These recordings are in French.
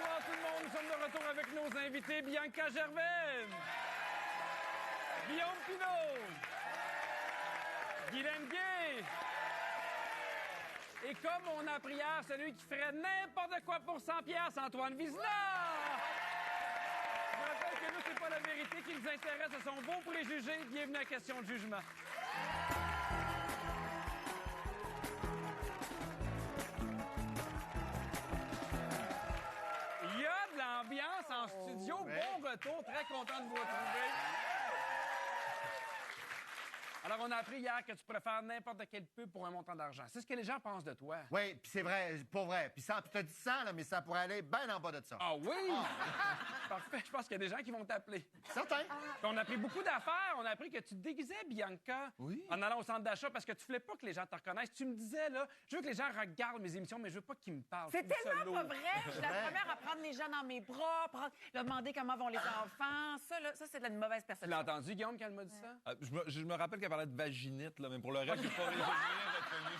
Bonsoir tout le monde, nous sommes de retour avec nos invités Bianca Gervais, Guillaume Pinault, Guylaine Gay, et comme on a appris hier, celui qui ferait n'importe quoi pour 100 piastres, Antoine Vézina. Je vous rappelle que nous, c'est pas la vérité qui nous intéresse, ce sont vos préjugés. Bienvenue à Question de jugement. Il y a de l'ambiance en studio. Bon retour. Très content de vous retrouver. Alors, on a appris hier que tu pourrais faire n'importe quelle pub pour un montant d'argent. C'est ce que les gens pensent de toi. Oui, puis c'est vrai, pour vrai. Puis tu t'as dit 100, là, mais ça pourrait aller bien en bas de ça. Ah oui? Parfait. Je pense qu'il y a des gens qui vont t'appeler. Certain. Puis on a appris beaucoup d'affaires. On a appris que tu te déguisais, Bianca, en allant au centre d'achat parce que tu voulais pas que les gens te reconnaissent. Tu me disais, là, je veux que les gens regardent mes émissions, mais je veux pas qu'ils me parlent. C'est Je trouve ça tellement pas lourd. vrai. Je suis la première à prendre les gens dans mes bras, leur demander comment vont les enfants. Ça, là, ça c'est de la mauvaise Tu perception. l'as entendu, Guillaume, quand elle m'a dit ça? Je me rappelle qu'elle parlait de vaginite, là, mais pour le reste, j'ai pas retenu.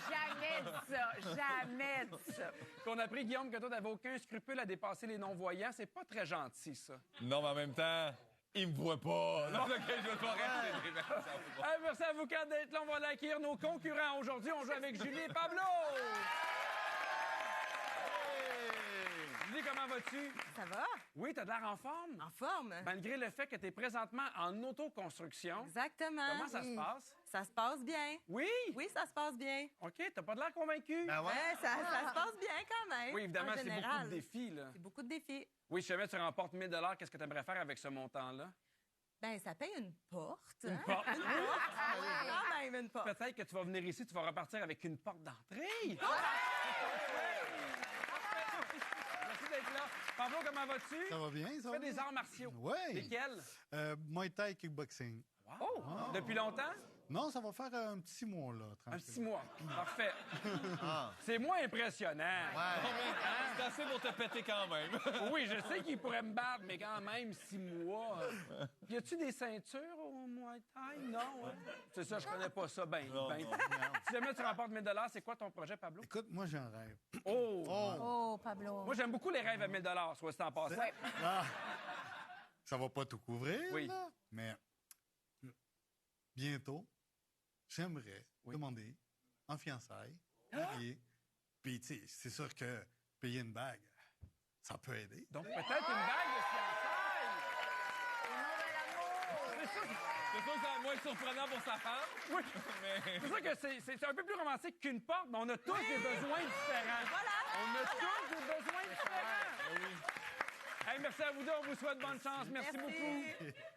Jamais dit ça. Jamais dit ça. Qu'on a appris, Guillaume, que toi, t'avais aucun scrupule à dépasser les non-voyants. C'est pas très gentil, ça. Non, mais en même temps, il me voit pas. Non, OK, je vais pas rester. Hey, merci à vous quatre d'être là. On va aller accueillir nos concurrents. Aujourd'hui, on joue avec Julie et Pablo. Julie, comment vas-tu? Ça va? Oui, t'as de l'air en forme. En forme? Malgré le fait que t'es présentement en autoconstruction. Exactement. Comment ça se passe? Ça se passe bien. Oui? Oui, ça se passe bien. OK, t'as pas de l'air convaincu? Ben ouais. Ça se passe bien quand même. Oui, évidemment, en c'est général. beaucoup de défis, là. C'est beaucoup de défis. Oui, si jamais tu remportes 1 000 qu'est-ce que tu aimerais faire avec ce montant-là? Ben, ça paye une porte. Une hein? porte. Quand même une porte. Peut-être que tu vas venir ici, tu vas repartir avec une porte d'entrée. Merci d'être là. Pablo, comment vas-tu? Ça va bien, Tu ça fais va des bien? arts martiaux. Oui. Lesquels? Muay Thai kickboxing. Oh! Depuis longtemps? Non, ça va faire un petit mois, là, Un tranquille. petit mois. Parfait. C'est moins impressionnant. C'est assez pour te péter quand même. Oui, je sais qu'il pourrait me battre, mais quand même, 6 mois. Y a-tu des ceintures au Muay Thai? Non, hein? C'est ça, je connais pas ça bien. Si jamais tu remportes 1 000 c'est quoi ton projet, Pablo? Écoute, moi, j'ai un rêve. Oh! Oh, Pablo. Moi, j'aime beaucoup les rêves à 1 000 soit c'est en passant. Ah, ça va pas tout couvrir, Oui. là, mais bientôt, j'aimerais demander en fiançailles, marier, puis, tu sais, c'est sûr que payer une bague, ça peut aider. Donc, peut-être une bague de fiançailles. C'est sûr que ça va moins surprenant pour sa femme. Oui. Mais... C'est sûr que c'est un peu plus romantique qu'une porte, mais on a tous des besoins différents. On a tous des besoins différents. Hey, merci à vous deux, on vous souhaite bonne chance. Merci beaucoup.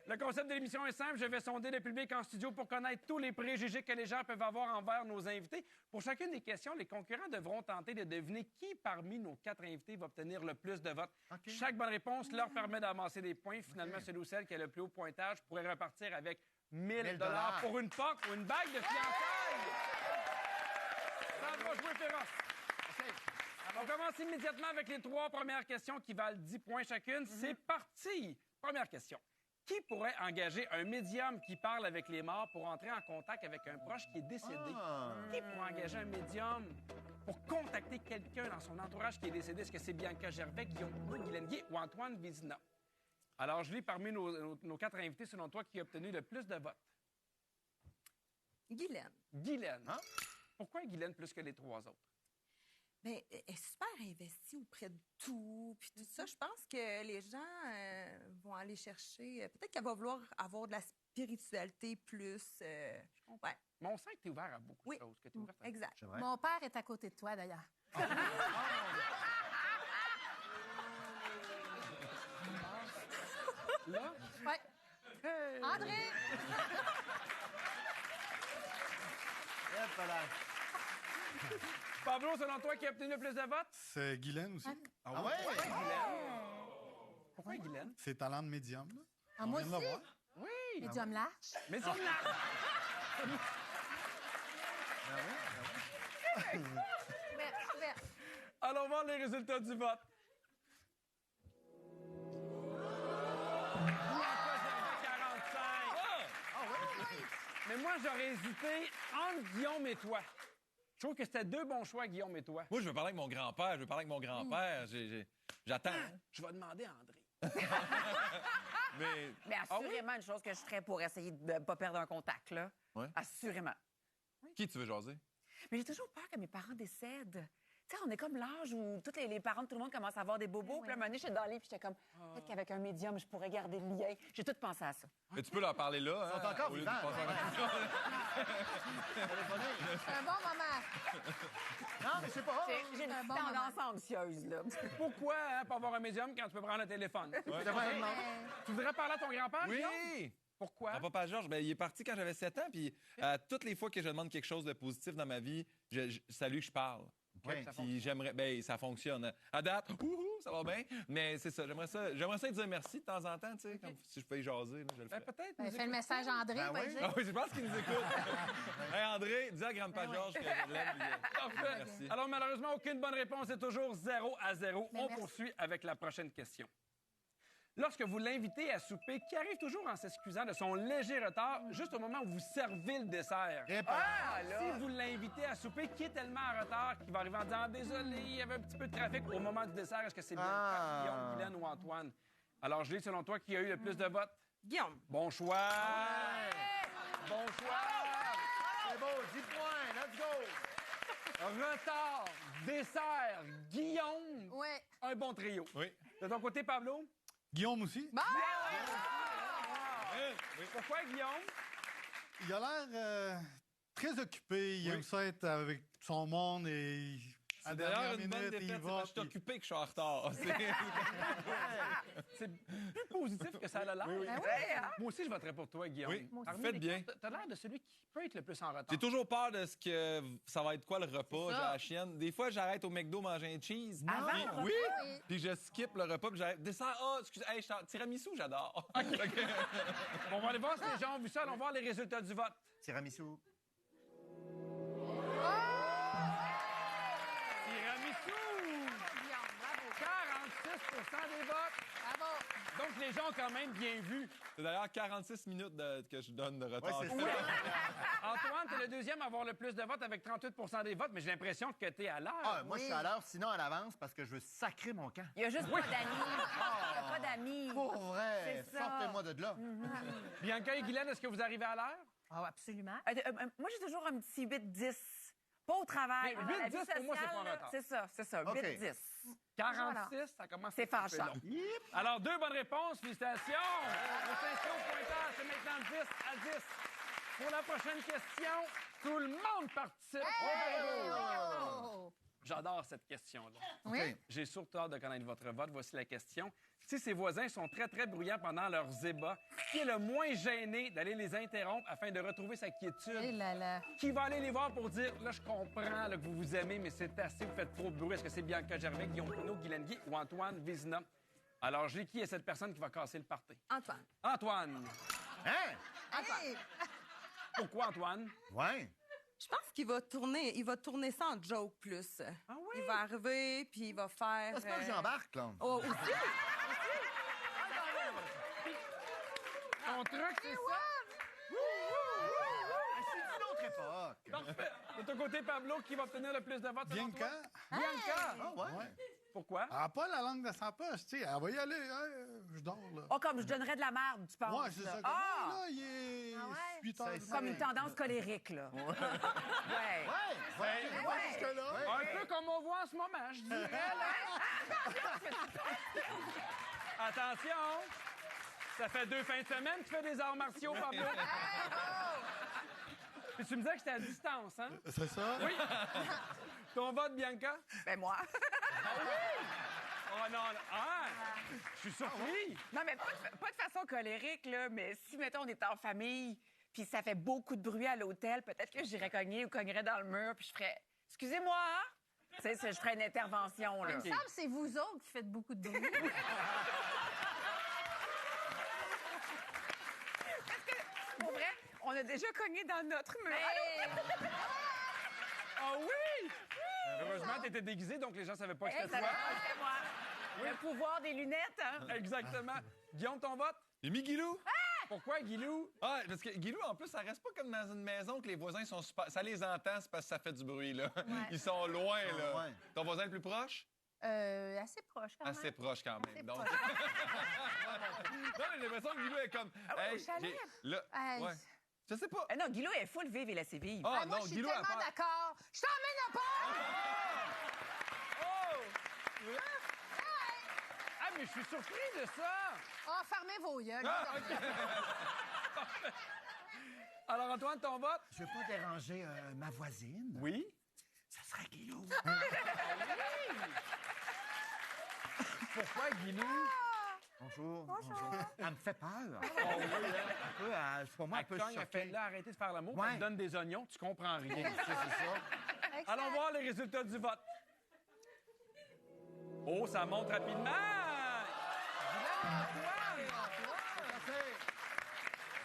Le concept de l'émission est simple. Je vais sonder le public en studio pour connaître tous les préjugés que les gens peuvent avoir envers nos invités. Pour chacune des questions, les concurrents devront tenter de deviner qui parmi nos 4 invités va obtenir le plus de votes. Chaque bonne réponse leur permet d'amasser des points. Finalement, celui ou celle qui a le plus haut pointage pourrait repartir avec 1 000 $ pour une porte ou une bague de fiançailles. Ça va jouer féroce. On commence immédiatement avec les 3 premières questions qui valent 10 points chacune. C'est parti! Première question. Qui pourrait engager un médium qui parle avec les morts pour entrer en contact avec un proche qui est décédé? Qui pourrait engager un médium pour contacter quelqu'un dans son entourage qui est décédé? Est-ce que c'est Bianca Gervais, Guillaume Pinault, Guylaine Gay ou Antoine Vézina? Alors, Julie, parmi nos 4 invités, selon toi, qui a obtenu le plus de votes? Guylaine. Guylaine. Pourquoi Guylaine plus que les 3 autres? Bien, elle est super investie auprès de tout, puis tout ça. Je pense que les gens vont aller chercher... peut-être qu'elle va vouloir avoir de la spiritualité plus... ouais. Mais on sent que tu es ouvert à beaucoup de choses. Que t'es ouverte à... Exact. Mon père est à côté de toi, d'ailleurs. Là? Ouais. André! Pablo, selon toi, qui a obtenu le plus de votes? C'est Guylaine aussi. Ah ouais? Pourquoi Guylaine? C'est talent de médium, là. Ah, moi On vient de aussi? le voir. Oui! Médium lâche. Mais c'est là! Allons voir les résultats du vote. Bianca Gervais, 45. Mais moi, j'aurais hésité entre Guillaume et toi. Je trouve que c'était 2 bons choix, Guillaume et toi. Moi, je veux parler avec mon grand-père. Je veux parler avec mon grand-père. J'attends. Je vais demander à André. Mais Mais assurément, une chose que je ferais pour essayer de ne pas perdre un contact, là. Ouais. Assurément. qui tu veux jaser? Mais j'ai toujours peur que mes parents décèdent. Tu sais, on est comme l'âge où tous les parents de tout le monde commencent à avoir des bobos. Puis là, un moment donné, j'étais dans le lit, puis j'étais comme, peut-être qu'avec un médium, je pourrais garder le lien. J'ai tout pensé à ça. Mais tu peux leur parler là. Ils sont encore au lieu de vivants. passer C'est un bon moment. Non, mais c'est pas. J'ai une un petite bon tendance anxieuse, là. Pourquoi, hein, pas avoir un médium quand tu peux prendre le téléphone? C'est vrai. Tu voudrais parler à ton grand-père, Guillaume? Oui! Pourquoi? Mon papa Georges, ben, il est parti quand j'avais 7 ans, puis toutes les fois que je demande quelque chose de positif dans ma vie, c'est à lui que je parle. Oui. Puis j'aimerais, ben ça fonctionne. À date, ça va bien, mais c'est ça. J'aimerais ça lui dire merci de temps en temps, tu sais, comme si je pouvais y jaser, là, je le Ben, ferais. peut-être. Ben, nous fais le écouter. message à André. Ben vas-y. oui. Ah oui, je pense qu'il nous écoute. Hey André, dis à grand-papa Georges que je l'aime. Parfait. Merci. Alors, malheureusement, aucune bonne réponse. C'est toujours 0-0. Mais On merci. poursuit avec la prochaine question. Lorsque vous l'invitez à souper, qui arrive toujours en s'excusant de son léger retard, juste au moment où vous servez le dessert. Réponds. Si vous l'invitez à souper, qui est tellement en retard qu'il va arriver en disant « Désolé, il y avait un petit peu de trafic au moment du dessert. Est-ce que c'est bien Guillaume, Guylaine ou Antoine? » Alors, Julie, selon toi, qui a eu le plus de votes? Guillaume. Bon choix! Bon choix! C'est beau, 10 points, let's go! Retard, dessert, Guillaume. Ouais. Un bon trio. Oui. De ton côté, Pablo? Guillaume aussi. Pourquoi Guillaume? Il a l'air très occupé. Il aime ça être avec son monde et à la D'ailleurs, dernière une bonne minute, il défaite, c'est va. parce que je suis puis- occupé que je suis en retard. C'est plus positif que ça a l'air. Ben oui. Moi aussi, je voterais pour toi, Guillaume. Oui, Moi aussi. faites bien. T'as l'air de celui qui peut être le plus en retard. J'ai toujours peur de ce que ça va être quoi le repas. C'est J'ai ça. la chienne. Des fois, j'arrête au McDo manger un cheese. Avant Puis- le repas? oui. Oui. Puis je skip le repas. Puis j'arrête. Dessert. Ah, excusez. Hey, tiramisu, j'adore. On va aller voir si les gens ont vu ça. Allons voir les résultats du vote. Tiramisu. Tiramisu! Guillaume, bravo. 46 des votes. Bravo. Donc, les gens ont quand même bien vu. C'est d'ailleurs 46 minutes que je donne de retard. Ouais, c'est ça. Antoine, t'es le deuxième à avoir le plus de votes avec 38 des votes, mais j'ai l'impression que t'es à l'heure. Ah, moi, je suis à l'heure, sinon à l'avance, parce que je veux sacrer mon camp. Il y a juste pas d'amis. Il y a pas d'amis. Pour vrai, C'est ça. sortez-moi de là. Bianca et Guylaine, est-ce que vous arrivez à l'heure? Ah, absolument. Moi, j'ai toujours un petit 8-10. Pas au travail. Mais dans la vie 8-10, pour moi, c'est sociale, pas en là, retard. C'est ça. OK. 8-10. 46, ça commence C'est à être un peu fâchant. long. Alors, 2 bonnes réponses. Félicitations. On s'inscrit au pointage. C'est maintenant 10-10. Pour la prochaine question, tout le monde participe. Oh! J'adore cette question-là. Oui. OK. J'ai surtout hâte de connaître votre vote. Voici la question. Si ses voisins sont très, très bruyants pendant leurs ébats, qui est le moins gêné d'aller les interrompre afin de retrouver sa quiétude? Eh là là. Qui va aller les voir pour dire, là, je comprends là, que vous vous aimez, mais c'est assez, vous faites trop de bruit. Est-ce que c'est Bianca Gervais, Guillaume Pinot, Guylaine Guy ou Antoine Vézina? Alors, Julie, qui est cette personne qui va casser le party? Antoine. Antoine. Hein? Hey! Pourquoi Antoine? Ouais. Je pense qu'il va tourner ça en joke plus. Ah oui? Il va arriver, puis il va faire... C'est pas que j'embarque, là. Oh, aussi? Ton truc, c'est ça? C'est une autre époque. Parfait. De ton côté, Pablo, qui va obtenir le plus de votes? selon Bianca, toi? Bianca. Ah, ouais. ouais. Pourquoi? Elle n'a pas la langue dans sa poche, tu sais. Elle va y aller. Hein, je dors, là. Oh, comme je donnerais de la merde, tu penses? Ouais, c'est là. ça. Ah! Là, il est Ah ouais? 8 heures. C'est- Comme une tendance colérique, là. Ouais. Ouais, ouais. Jusque-là. Un peu comme on voit en ce moment, je dirais. là. Attention! Ça fait 2 fins de semaine que tu fais des arts martiaux, Pablo. Puis tu me disais que j'étais à distance, hein? C'est ça? Oui. Ton vote, Bianca? Ben moi. Oh non, non. Ah! Je suis surpris. Non, mais pas de façon colérique, là, mais si, mettons, on est en famille, puis ça fait beaucoup de bruit à l'hôtel, peut-être que j'irais cogner ou cognerais dans le mur, puis je ferais « Excusez-moi! » Tu sais, je ferais une intervention, là. Il me semble que c'est vous autres qui faites beaucoup de bruit. Pour vrai, on a déjà cogné dans notre mur. Ah oui! Heureusement, t'étais déguisé, donc les gens savaient pas que c'était Ça toi. c'était moi. Le pouvoir des lunettes, hein? Exactement. Guillaume, ton vote? J'ai mis Guilou. Pourquoi, Guilou? Ah, parce que Guilou, en plus, ça reste pas comme dans une maison que les voisins sont super. Ça les entend, c'est parce que ça fait du bruit, là. Ils sont loin, là. Ouais. Ton voisin le plus proche? Assez proche, quand même. Assez proche quand même. Assez Donc... proche. non, mais j'ai l'impression que Guilou est comme... au chalet? Là, Hey. ouais. Je sais pas. Ah non, Guilou est full vive et laissez vivre. Ah, Ah, moi, non, je suis Guilou, tellement elle part- d'accord. Je t'emmène à part! Ah, mais je suis surpris de ça! Ah, fermez vos yeux. Ah, OK. Alors, Antoine, ton vote? Je veux pas déranger ma voisine. Oui. Ça serait Guilou. Pourquoi, Guilou? Bonjour. Bonjour. Elle me fait peur. Oh, oui, hein? Un peu, pour moi, un peu Quand il a fait choquée. là, arrêtez de faire l'amour, Ouais. on te donne des oignons, tu comprends rien. C'est ça. Allons voir les résultats du vote. Oh, ça monte rapidement!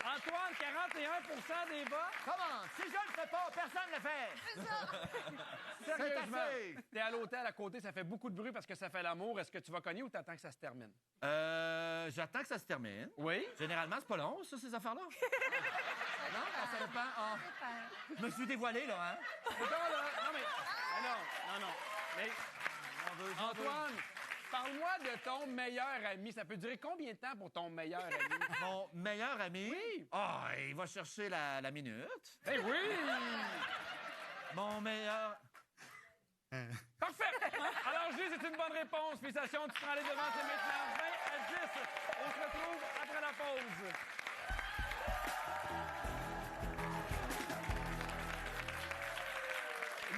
Antoine, 41 des votes. Comment? Si je le fais pas, personne ne le fait. Sérieusement, assez. t'es à l'hôtel à côté, ça fait beaucoup de bruit parce que ça fait l'amour. Est-ce que tu vas cogner ou t'attends que ça se termine? J'attends que ça se termine. Oui? Généralement, c'est pas long, ça, ces affaires-là. Non, ça dépend. Ah. Je me suis dévoilé, là, hein? Attends, là. Non, mais... Ah, non. Mais... Antoine, parle-moi de ton meilleur ami. Ça peut durer combien de temps pour ton meilleur ami? Mon meilleur ami. Oui. Ah, il va chercher la minute. Eh oui! Mon meilleur. Parfait! Alors, Julie, c'est une bonne réponse. Félicitations, tu prends les devants, c'est maintenant 20-10. On se retrouve après la pause.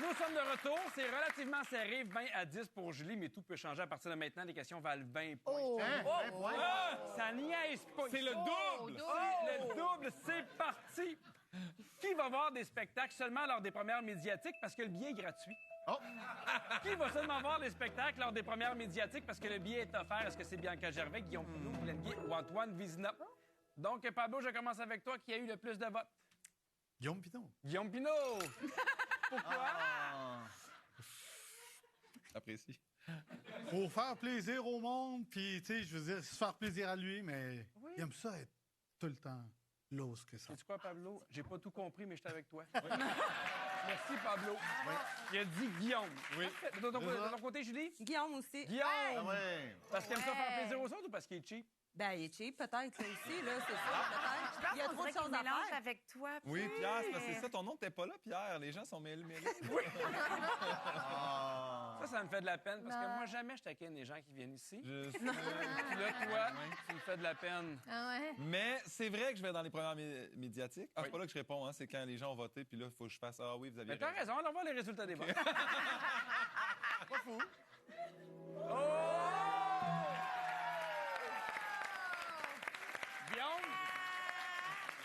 Nous sommes de retour. C'est relativement serré, 20-10 pour Julie, mais tout peut changer à partir de maintenant. Les questions valent 20 points. Oh! Hein? 20 points. Ah! Ça niaise pas. C'est le double! C'est le double, c'est parti! Qui va voir des spectacles seulement lors des premières médiatiques parce que le billet est gratuit? Oh. Qui va seulement voir des spectacles lors des premières médiatiques parce que le billet est offert? Est-ce que c'est Bianca Gervais, Guillaume Pinot, Glenn Guy ou Antoine Vézina? Donc, Pablo, je commence avec toi. Qui a eu le plus de votes? Guillaume Piton. Guillaume Pinot! Pourquoi? Ah. J'apprécie. Faut faire plaisir au monde, puis, tu sais, je veux dire, se faire plaisir à lui, mais il aime ça être tout le temps l'os que ça. Sais-tu quoi, Pablo? J'ai pas tout compris, mais je suis avec toi. Merci, Pablo. Il a dit Guillaume. Oui. De ton côté, Julie? Guillaume aussi. Guillaume! Ah ouais. Parce qu'il aime ça faire plaisir aux autres ou parce qu'il est cheap? Ben, il est cheap, peut-être, là, aussi, là, c'est ça, peut-être. Il y a trop de choses à faire. avec toi. Oui, Pierre, c'est parce que c'est ça. Ton nom n'était pas là, Pierre. Les gens sont mêlés. Ah. Ça me fait de la peine parce que moi, jamais je taquine les gens qui viennent ici. Je- Puis là, toi, tu me fais de la peine. Ah ouais? Mais c'est vrai que je vais dans les premières médiatiques. Ah, c'est pas là que je réponds, hein. C'est quand les gens ont voté, puis là, il faut que je fasse ah oui, vous aviez Mais t'as raison, allons voir les résultats des votes. Pas fou. Guillaume,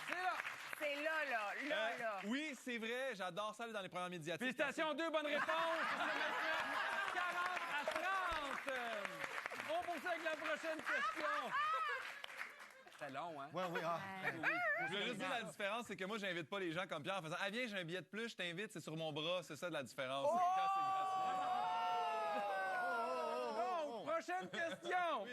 c'est là. C'est là. Oui, c'est vrai. J'adore ça aller dans les premières médiatiques. Félicitations, 2 bonnes réponses. C'est maintenant 40-30. On poursuit avec la prochaine question. C'est long, hein? Ouais, oui, ah. Je veux juste dire la différence, c'est que moi, j'invite pas les gens comme Pierre en faisant ah viens, j'ai un billet de plus, je t'invite, c'est sur mon bras, c'est ça de la différence. C'est quand c'est gratuit. Donc, prochaine question.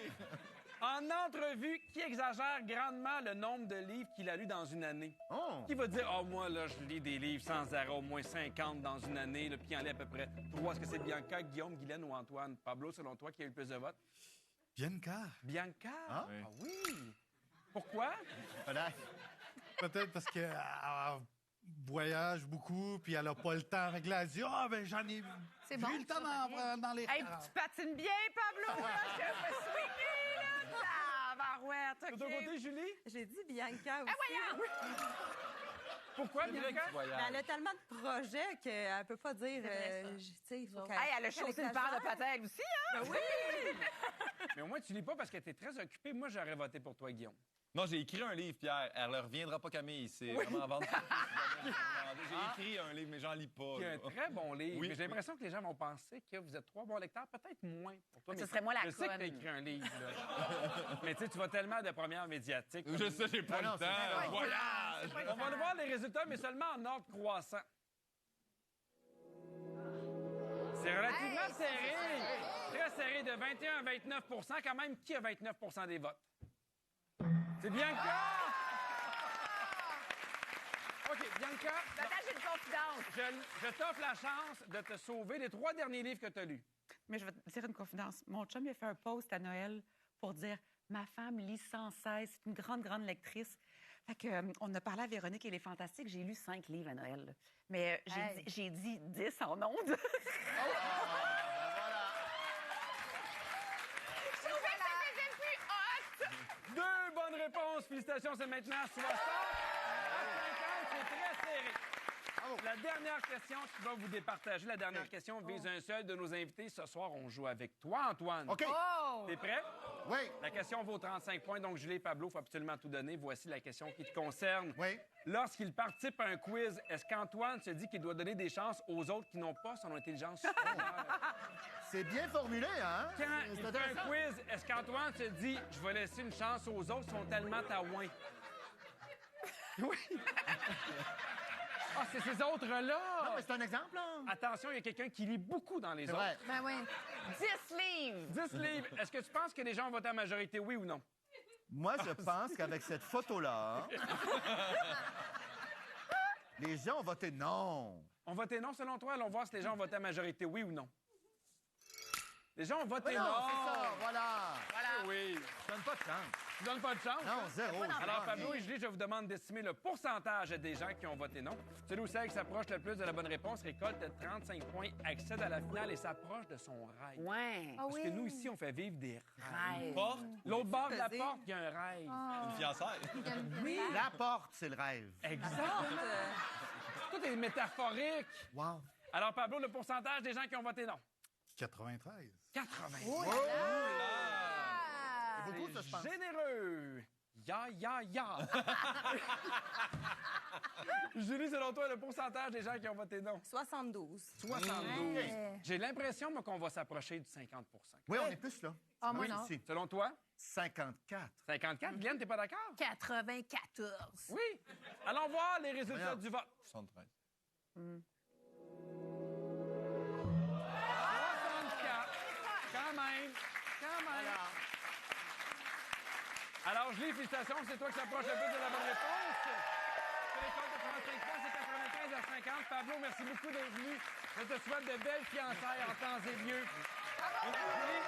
En entrevue, qui exagère grandement le nombre de livres qu'il a lus dans une année? Oh. Qui va dire, oh, moi, là, je lis des livres sans arrêt, au moins 50 dans une année, là, puis il en lit à peu près 3. Est-ce que c'est Bianca, Guillaume, Guylaine ou Antoine? Pablo, selon toi, qui a eu le plus de votes? Bianca. Bianca? Ah? Ah oui. Pourquoi? Voilà. Peut-être parce qu'elle voyage beaucoup, puis elle a pas le temps. Avec là, elle dit, ah, ben j'en ai C'est j'ai bon, eu le temps dans les... Hey, tu patines bien, Pablo, là. Je te fais swinguer, là. Barouette, De ton OK. côté, Julie? J'ai dit Bianca aussi. Pourquoi, Bianca? Ben, elle a tellement de projets qu'elle peut pas dire... tu sais, il faut qu'elle... Hey, elle a chaussé une paire de patins, elle aussi, hein? Ben oui! Mais au moins, tu lis pas parce qu'elle était très occupée. Moi, j'aurais voté pour toi, Guillaume. Non, j'ai écrit un livre, Pierre. Elle ne reviendra pas, Camille. C'est vraiment à vendre. J'ai écrit un livre, mais j'en lis pas. Qui est là. un très bon livre. Oui, Mais j'ai l'impression que les gens vont penser que vous êtes 3 bons lecteurs, peut-être moins pour toi. Ce mais serait moi la Je sais que conne. tu as écrit un livre, là. Mais tu sais, tu vas tellement de premières médiatiques. Je sais, j'ai pas Ah non, le c'est temps. vrai. Voyage! On va voir les résultats, mais seulement en ordre croissant. C'est relativement serré. Très serré, de 21 à 29 quand même. Qui a 29 des votes? C'est Bianca! OK, Bianca, Attends, j'ai une confidence. je t'offre la chance de te sauver des 3 derniers livres que tu as lus. Mais je vais te dire une confidence. Mon chum, il a fait un post à Noël pour dire « Ma femme lit sans cesse. C'est une grande, grande lectrice. » Fait que, on a parlé à Véronique, elle est fantastique. J'ai lu 5 livres à Noël. Là. Mais j'ai dit 10 en ondes. Voilà. Deux bonnes réponses. Félicitations, c'est maintenant 60 à 50. C'est très serré. La dernière question qui va vous départager, la dernière question vise un seul de nos invités. Ce soir, on joue avec toi, Antoine. OK. Oh! T'es prêt? Oui. La question vaut 35 points, donc Julie et Pablo, il faut absolument tout donner. Voici la question qui te concerne. Oui. Lorsqu'il participe à un quiz, est-ce qu'Antoine se dit qu'il doit donner des chances aux autres qui n'ont pas son intelligence supérieure? C'est bien formulé, hein? Quand C'est il fait un intéressant. quiz, est-ce qu'Antoine se dit « Je vais laisser une chance aux autres, ils sont tellement taouins ». Oui. Ah, c'est ces autres-là! Non, mais c'est un exemple, là. Attention, il y a quelqu'un qui lit beaucoup dans les C'est autres. vrai. Ben oui. 10 livres! 10 livres. Est-ce que tu penses que les gens ont voté à majorité, oui ou non? Moi, je pense qu'avec cette photo-là, les gens ont voté non. On votait non, selon toi? Allons voir si les gens ont voté à majorité, oui ou non. Les gens ont voté Mais non, non! c'est ça, voilà. Oui. Je donne pas de chance. Tu donnes pas de chance? Non, zéro. Alors, Pablo et Julie, je vous demande d'estimer le pourcentage des gens qui ont voté non. Celui ou celle qui s'approche le plus de la bonne réponse récolte 35 points, accède à la finale et s'approche de son rêve. Ouais. Ah Parce que nous, ici, on fait vivre des rêves. Rêve. Porte, L'autre bord de la Pesé. porte, il y a un rêve. une fiançaille. Oui. La porte, c'est le rêve. Exact. Tout est métaphorique. Wow. Alors, Pablo, le pourcentage des gens qui ont voté non. 93. 80. Oh! Ah! C'est beaucoup, ça, je pense. Généreux. Ya. Julie, selon toi, le pourcentage des gens qui ont voté non. 72. 72. Ouais. J'ai l'impression, moi, qu'on va s'approcher du 50 Oui, on est plus là. Ah, moi, Oui, non. ici. Selon toi? 54. 54. Glenn, t'es pas d'accord? 94. Oui. Allons voir les résultats Voyons. du vote. 73. 64. Quand même. Alors, Julie, félicitations, c'est toi qui s'approche le plus de la bonne réponse. Tu récoltes 35 points, c'est 95 à 50. Pablo, merci beaucoup d'être venu. Je te souhaite de belles fiançailles en temps et lieu. Julie,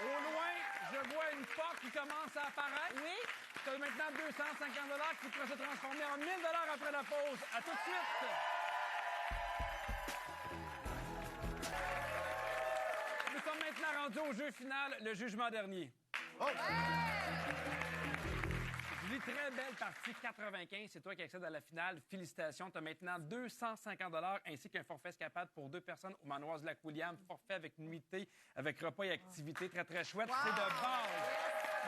au loin, je vois une porte qui commence à apparaître. Oui. Tu as maintenant 250 qui pourraient se transformer en 1000 après la pause. À tout de suite. Nous sommes maintenant rendus au jeu final, le jugement dernier. Oh! Julie, très belle partie, 95. C'est toi qui accèdes à la finale. Félicitations. Tu as maintenant 250 ainsi qu'un forfait escapade pour 2 personnes au manoir du Lac-William. Forfait avec nuitée, avec repas et activités. Très, très chouette. C'est de base.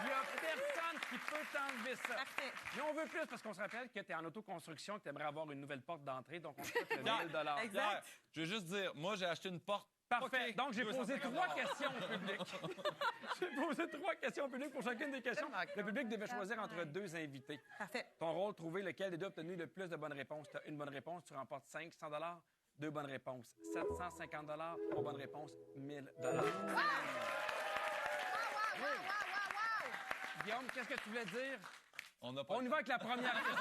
Il n'y a personne qui peut t'enlever ça. Parfait. Mais on veut plus parce qu'on se rappelle que tu es en autoconstruction, que tu aimerais avoir une nouvelle porte d'entrée. Donc, on te coûte le 1000 Exact. Pierre, je veux juste dire, moi, j'ai acheté une porte. Parfait. OK. Donc, j'ai posé 250 3 questions au public. J'ai posé 3 questions au public pour chacune des questions. Le public devait choisir entre 2 invités. Parfait. Ton rôle, trouver lequel des deux a obtenu le plus de bonnes réponses. Tu as une bonne réponse, tu remportes 500 2 bonnes réponses, 750 3 bonnes réponses, 1000 Guillaume, qu'est-ce que tu voulais dire? On n'a pas On y va avec la première question.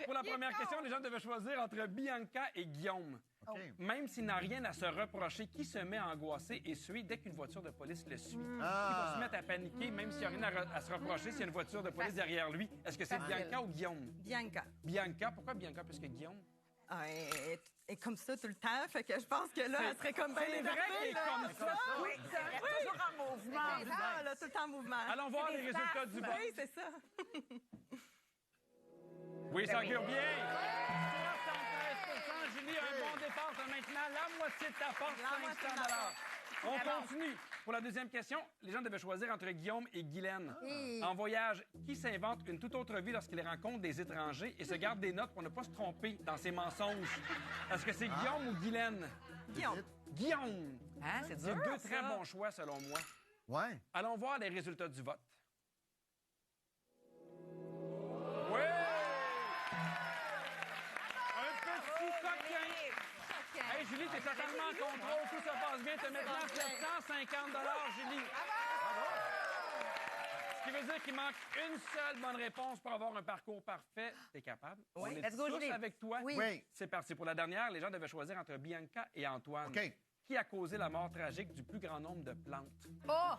Pour la première question, les gens devaient choisir entre Bianca et Guillaume. OK. Même s'il n'a rien à se reprocher, qui se met angoissé et suit dès qu'une voiture de police le suit? Qui va se mettre à paniquer, même s'il n'y a rien à se reprocher, s'il y a une voiture de police derrière lui? Est-ce que c'est Bianca ou Guillaume? Bianca. Bianca. Pourquoi Bianca plus que Guillaume? Ah, elle est comme ça tout le temps, fait que je pense que là, elle serait comme bien C'est vrai qu'elle est comme ça. Oui, c'est toujours en mouvement. C'est ça, là, tout le temps en mouvement. Allons voir les résultats du vote. Oui, c'est ça. Oui, ça augure bien. 73 Julie, un bon départ. T'as maintenant la moitié de ta porte, La moitié de 500 ma porte. On continue. Pour la deuxième question, les gens devaient choisir entre Guillaume et Guylaine. Oui. En voyage, qui s'invente une toute autre vie lorsqu'il rencontre des étrangers et se garde des notes pour ne pas se tromper dans ses mensonges? Est-ce que c'est Guillaume ou Guylaine? Guillaume. Guillaume! Hein, c'est C'est dur, 2 ça. très bons choix, selon moi. Ouais. Allons voir les résultats du vote. Oui! Un petit coquin. Hey, Julie, t'es totalement en contrôle. Tout se passe bien. T'as maintenant 750 Julie. Ce qui veut dire qu'il manque une seule bonne réponse pour avoir un parcours parfait. T'es capable? Oui. On est Let's go, tous Julie. avec toi. Oui. Oui. C'est parti pour la dernière. Les gens devaient choisir entre Bianca et Antoine. OK. Qui a causé la mort tragique du plus grand nombre de plantes? Oh!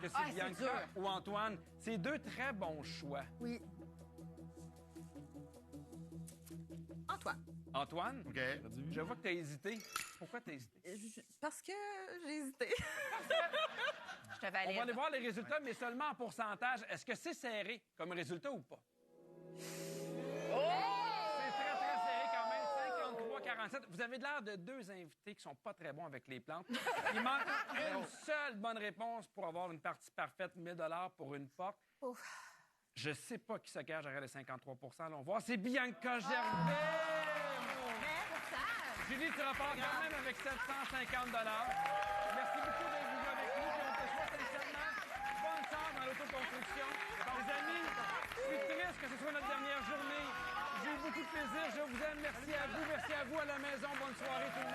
Que c'est Ah, c'est Bianca dur. ou Antoine? C'est deux très bons choix. Oui. Antoine. Antoine? OK. Je vois que tu as hésité. Pourquoi tu as hésité? Parce que j'ai hésité. Je te On valide. va aller voir les résultats, mais seulement en pourcentage. Est-ce que c'est serré comme résultat ou pas? C'est très, très serré quand même. 53-47. Vous avez l'air de deux invités qui sont pas très bons avec les plantes. Il manque une seule bonne réponse pour avoir une partie parfaite, 1 000 $ pour une porte. Ouf. Je sais pas qui se cache derrière les 53 Allons voir. C'est Bianca Gervais! Julie, tu repars quand même avec 750 Merci beaucoup d'être venu avec nous. Puis on te souhaite sincèrement bonne chance dans l'autoconstruction. Les amis, je suis triste que ce soit notre dernière journée. J'ai eu beaucoup de plaisir. Je vous aime. Merci à vous. Merci à vous à la maison. Bonne soirée tout le monde.